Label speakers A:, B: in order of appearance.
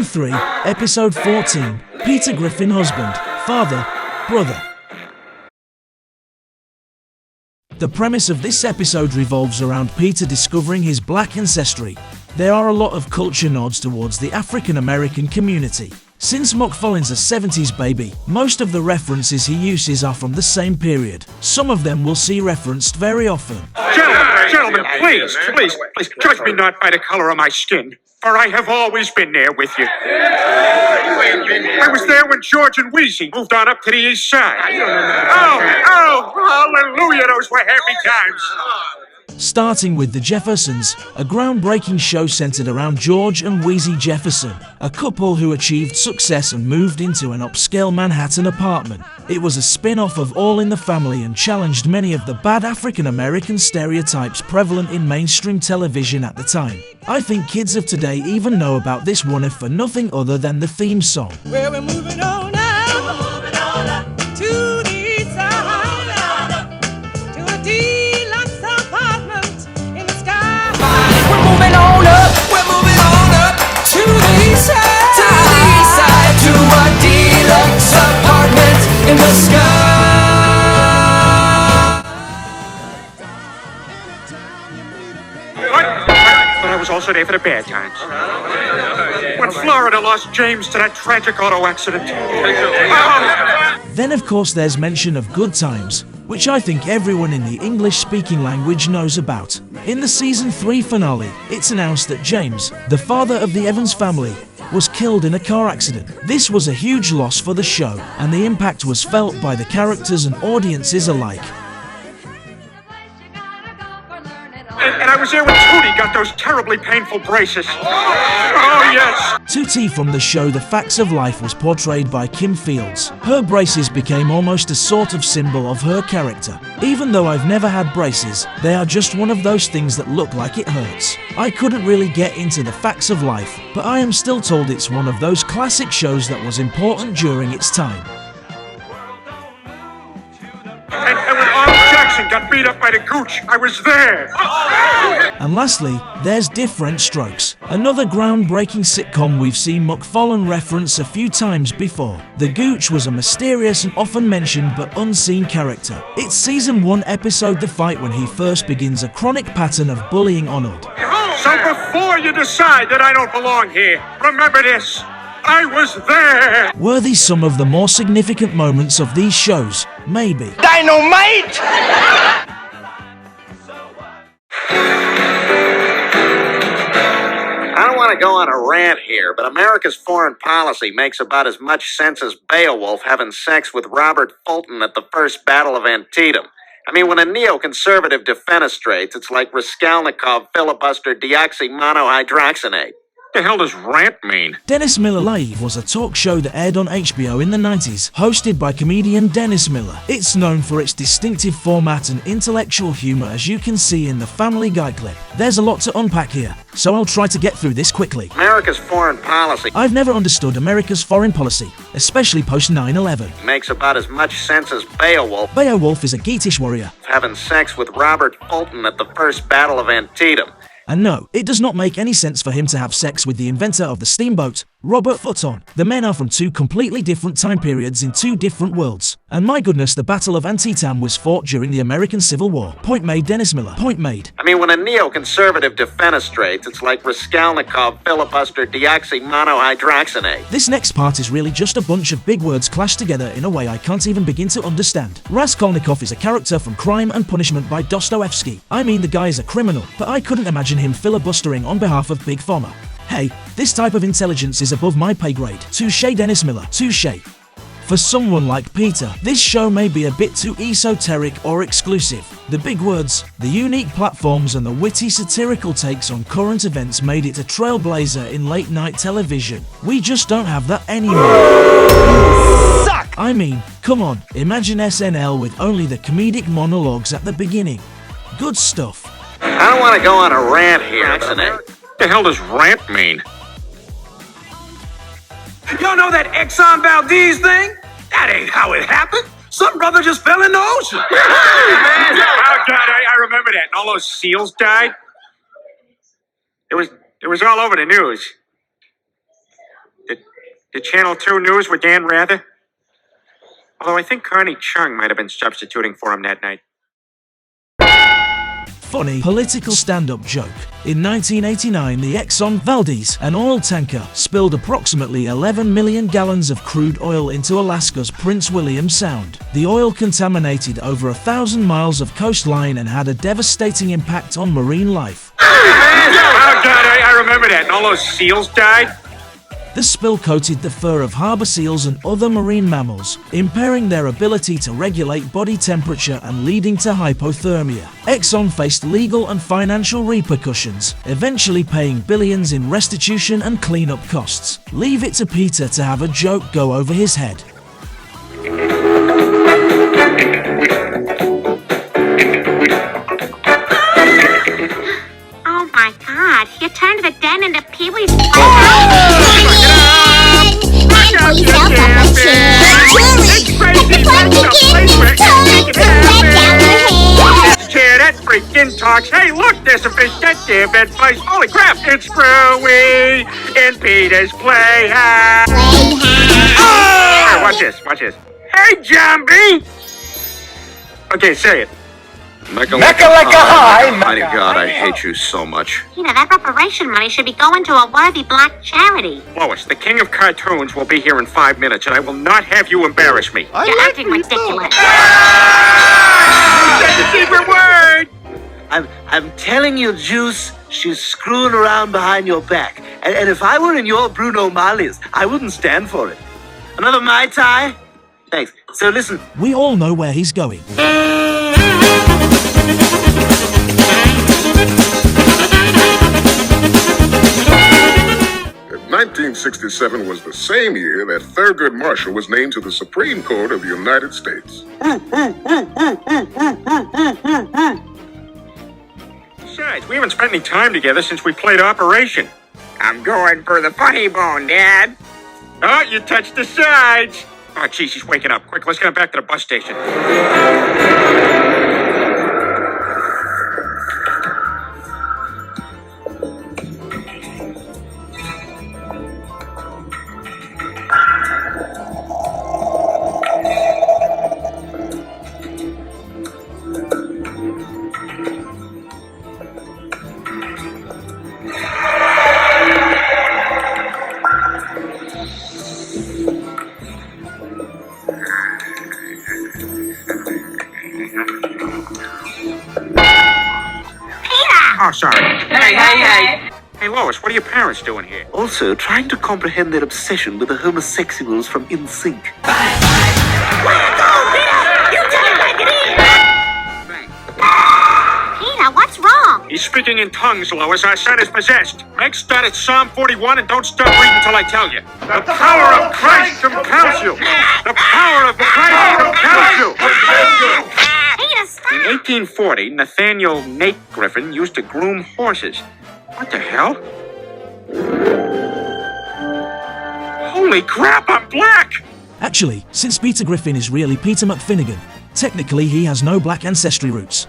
A: 3, Episode 14, Peter Griffin Husband, Father, Brother. The premise of this episode revolves around Peter discovering his black ancestry. There are a lot of culture nods towards the African American community. Since MacFarlane's a 70s baby, most of the references he uses are from the same period. Some of them we'll see referenced very often.
B: Gentlemen, please, judge me not by the color of my skin, for I have always been there with you. I was there when George and Wheezy moved on up to the east side. Oh, hallelujah, those were happy times.
A: Starting with The Jeffersons, a groundbreaking show centered around George and Wheezy Jefferson, a couple who achieved success and moved into an upscale Manhattan apartment. It was a spin-off of All in the Family and challenged many of the bad African-American stereotypes prevalent in mainstream television at the time. I think kids of today even know about this one if for nothing other than the theme song.
C: Well, we're moving on up to the east side, to a deluxe apartment in the sky. We're moving on up to the east side, to a deluxe apartment in the sky.
B: But I was also there for the bad times. When Florida lost James to that tragic auto accident.
A: Then of course there's mention of Good Times, which I think everyone in the English-speaking language knows about. In the season 3 finale, it's announced that James, the father of the Evans family, was killed in a car accident. This was a huge loss for the show, and the impact was felt by the characters and audiences alike.
B: And I was there when Tootie got those terribly painful braces. Oh, yes.
A: Tootie from the show The Facts of Life was portrayed by Kim Fields. Her braces became almost a sort of symbol of her character. Even though I've never had braces, they are just one of those things that look like it hurts. I couldn't really get into The Facts of Life, but I am still told it's one of those classic shows that was important during its time.
B: And when Arnold Jackson got beat up by the Gooch, I was there.
A: And lastly, there's Different Strokes, another groundbreaking sitcom we've seen MacFarlane reference a few times before. The Gooch was a mysterious and often mentioned but unseen character. It's season 1 episode The Fight when he first begins a chronic pattern of bullying Arnold.
B: So before you decide that I don't belong here, remember this. I was there!
A: Were these some of the more significant moments of these shows? Maybe.
C: Dynamite!
D: I don't want to go on a rant here, but America's foreign policy makes about as much sense as Beowulf having sex with Robert Fulton at the First Battle of Antietam. I mean, when a neoconservative defenestrates, it's like Raskolnikov filibuster deoxymonohydroxynate.
B: What the hell does rant mean?
A: Dennis Miller Live was a talk show that aired on HBO in the 90s, hosted by comedian Dennis Miller. It's known for its distinctive format and intellectual humor, as you can see in the Family Guy clip. There's a lot to unpack here, so I'll try to get through this quickly.
D: America's foreign policy
A: I've never understood America's foreign policy, especially post 9/11.
D: makes about as much sense as Beowulf
A: Beowulf is a Geatish warrior.
D: having sex with Robert Fulton at the First Battle of Antietam.
A: And no, it does not make any sense for him to have sex with the inventor of the steamboat, Robert Fulton. The men are from 2 completely different time periods in 2 different worlds. And my goodness, the Battle of Antietam was fought during the American Civil War. Point made, Dennis Miller. Point made.
D: I mean, when a neoconservative defenestrates, it's like Raskolnikov filibuster deoxymonohydroxynate.
A: This next part is really just a bunch of big words clashed together in a way I can't even begin to understand. Raskolnikov is a character from Crime and Punishment by Dostoevsky. I mean, the guy is a criminal, but I couldn't imagine him filibustering on behalf of Big Pharma. Hey, this type of intelligence is above my pay grade. Touché, Dennis Miller. Touché. For someone like Peter, this show may be a bit too esoteric or exclusive. The big words, the unique platforms and the witty satirical takes on current events made it a trailblazer in late night television. We just don't have that anymore.
C: Suck!
A: I mean, come on, imagine SNL with only the comedic monologues at the beginning. Good stuff.
D: I don't want to go on a rant here, but
B: What the hell does rant mean?
E: Y'all know that Exxon Valdez thing? That ain't how it happened. Some brother just fell in the ocean.
B: Oh, God, I remember that. And all those seals died. It was all over the news. Did Channel 2 News with Dan Rather? Although I think Connie Chung might have been substituting for him that night.
A: Funny political stand-up joke. In 1989, the Exxon Valdez, an oil tanker, spilled approximately 11 million gallons of crude oil into Alaska's Prince William Sound. The oil contaminated over 1,000 miles of coastline and had a devastating impact on marine life.
B: Oh, God, I remember that. And all those seals died?
A: The spill coated the fur of harbor seals and other marine mammals, impairing their ability to regulate body temperature and leading to hypothermia. Exxon faced legal and financial repercussions, eventually paying billions in restitution and cleanup costs. Leave it to Peter to have a joke go over his head.
F: Oh my God, you turned the den into Pee-wee's
B: That freaking talks. Hey, look, there's some fish that give advice. Holy crap, it's Screwy in Peter's Playhouse. Hey, watch this. Hey, Zombie! Okay, say it.
D: Mecca like a high. My God, I hate you so much.
F: Peter, that reparation money should be going to a worthy black charity.
B: Lois, the king of cartoons will be here in 5 minutes, and I will not have you embarrass me.
F: You're acting ridiculous.
B: That's the secret word!
G: I'm telling you, Juice, she's screwing around behind your back. And if I were in your Bruno Marlies, I wouldn't stand for it. Another Mai Tai? Thanks. So listen.
A: We all know where he's going.
H: 1967 was the same year that Thurgood Marshall was named to the Supreme Court of the United States.
B: Besides, we haven't spent any time together since we played Operation. I'm going for the funny bone, Dad. Oh, you touched the sides. Oh, geez, he's waking up. Quick, let's get him back to the bus station. Oh, sorry. Hey. Hey, Lois, what are your parents doing here?
G: Also, trying to comprehend their obsession with the homosexuals from InSync.
F: Peter, what's wrong?
B: He's speaking in tongues, Lois. Our son is possessed. Next, start at Psalm 41 and don't stop reading until I tell you. The power of Christ compels you. The power of Christ compels you.
F: Peter, stop.
B: In 1840, Nathaniel Nate Griffin used to groom horses. What the hell? Holy crap, I'm black!
A: Actually, since Peter Griffin is really Peter McFinnigan, technically he has no black ancestry roots.